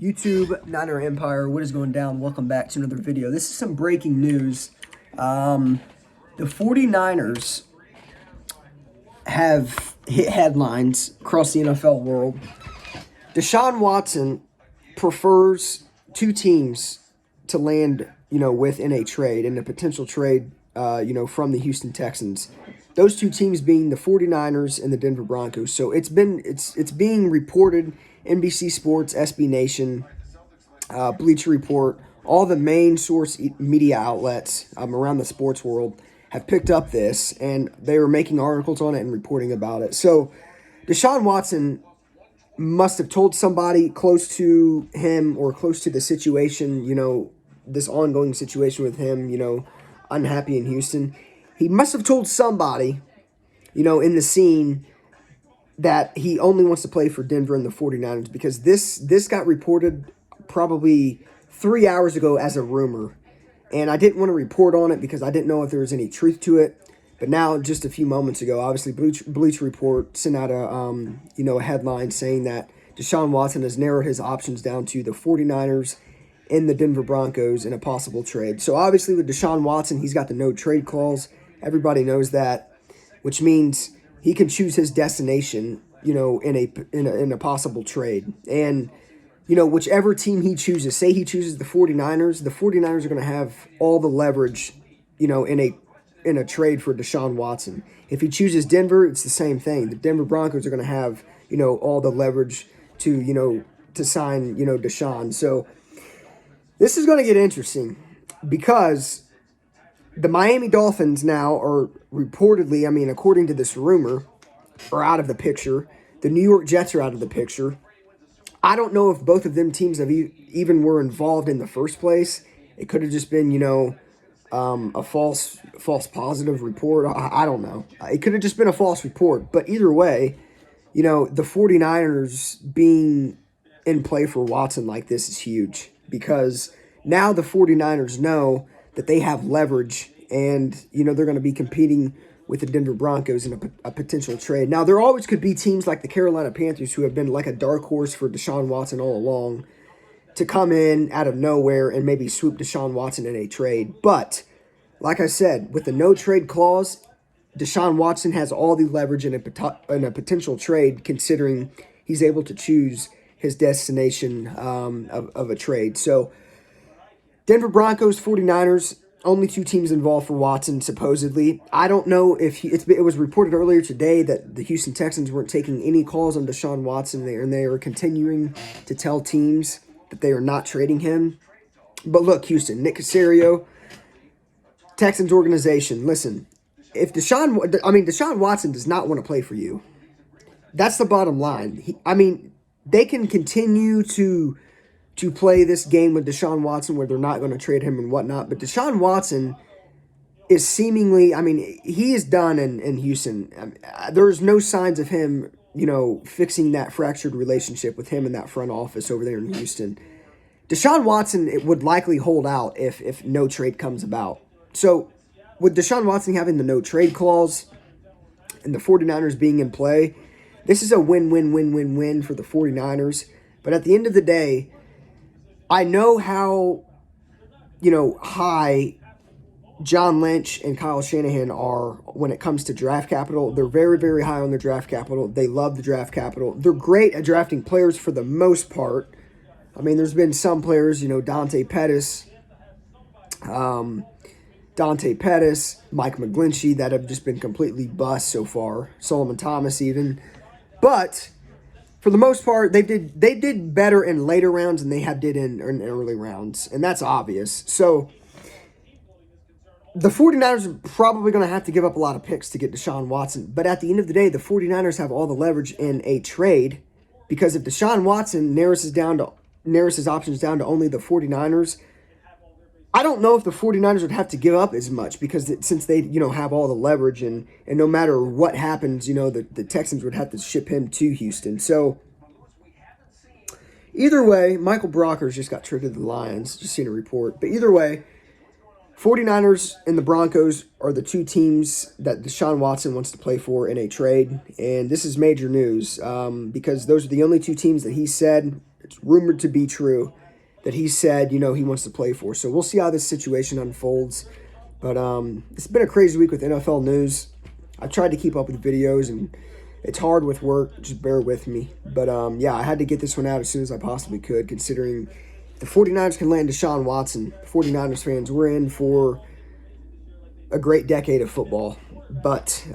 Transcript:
YouTube, Niner Empire, what is going down? Welcome back to another video. This is some breaking news. The 49ers have hit headlines across the NFL world. Deshaun Watson prefers two teams to land, within a trade, in a potential trade, from the Houston Texans. Those two teams being the 49ers and the Denver Broncos. So it's being reported. NBC Sports, SB Nation, Bleacher Report, all the main source media outlets around the sports world have picked up this, and they were making articles on it and reporting about it. So Deshaun Watson must have told somebody close to him or close to the situation, this ongoing situation with him, unhappy in Houston. He must have told somebody, in the scene, that he only wants to play for Denver and the 49ers, because this got reported probably 3 hours ago as a rumor. And I didn't want to report on it because I didn't know if there was any truth to it. But now, just a few moments ago, obviously, Bleacher Report sent out a headline saying that Deshaun Watson has narrowed his options down to the 49ers and the Denver Broncos in a possible trade. So obviously with Deshaun Watson, he's got the no trade clause. Everybody knows that, which means he can choose his destination, in a possible trade. And, whichever team he chooses, say he chooses the 49ers are going to have all the leverage, in a trade for Deshaun Watson. If he chooses Denver, it's the same thing. The Denver Broncos are going to have, all the leverage to sign, Deshaun. So this is going to get interesting because the Miami Dolphins now are reportedly, according to this rumor, are out of the picture. The New York Jets are out of the picture. I don't know if both of them teams have even were involved in the first place. It could have just been, a false positive report. I don't know. It could have just been a false report. But either way, the 49ers being in play for Watson like this is huge, because now the 49ers know that they have leverage, and, they're going to be competing with the Denver Broncos in a potential trade. Now, there always could be teams like the Carolina Panthers, who have been like a dark horse for Deshaun Watson all along, to come in out of nowhere and maybe swoop Deshaun Watson in a trade. But, like I said, with the no-trade clause, Deshaun Watson has all the leverage in a potential trade, considering he's able to choose his destination of a trade. So, Denver Broncos, 49ers, only two teams involved for Watson, supposedly. I don't know if it was reported earlier today that the Houston Texans weren't taking any calls on Deshaun Watson there, and they are continuing to tell teams that they are not trading him. But look, Houston, Nick Caserio, Texans organization, listen, if Deshaun Watson does not want to play for you. That's the bottom line. They can continue to play this game with Deshaun Watson where they're not going to trade him and whatnot. But Deshaun Watson is seemingly, he is done in Houston. There's no signs of him, fixing that fractured relationship with him and that front office over there in Houston. Deshaun Watson would likely hold out if no trade comes about. So with Deshaun Watson having the no trade clause and the 49ers being in play, this is a win-win-win-win-win for the 49ers. But at the end of the day, I know how, high John Lynch and Kyle Shanahan are when it comes to draft capital. They're very, very high on their draft capital. They love the draft capital. They're great at drafting players for the most part. There's been some players, Dante Pettis, Mike McGlinchey, that have just been completely bust so far. Solomon Thomas even. But for the most part, they did better in later rounds than they did in early rounds, and that's obvious. So the 49ers are probably going to have to give up a lot of picks to get Deshaun Watson. But at the end of the day, the 49ers have all the leverage in a trade, because if Deshaun Watson narrows his options down to only the 49ers, I don't know if the 49ers would have to give up as much, because since they, have all the leverage, and no matter what happens, the Texans would have to ship him to Houston. So either way, Michael Brockers just got traded to the Lions. Just seen a report. But either way, 49ers and the Broncos are the two teams that Deshaun Watson wants to play for in a trade. And this is major news, because those are the only two teams that he said rumored to be true, that he said, he wants to play for. So we'll see how this situation unfolds. But it's been a crazy week with NFL news. I tried to keep up with videos, and it's hard with work. Just bear with me. But, I had to get this one out as soon as I possibly could, considering the 49ers can land Deshaun Watson. 49ers fans, we're in for a great decade of football. But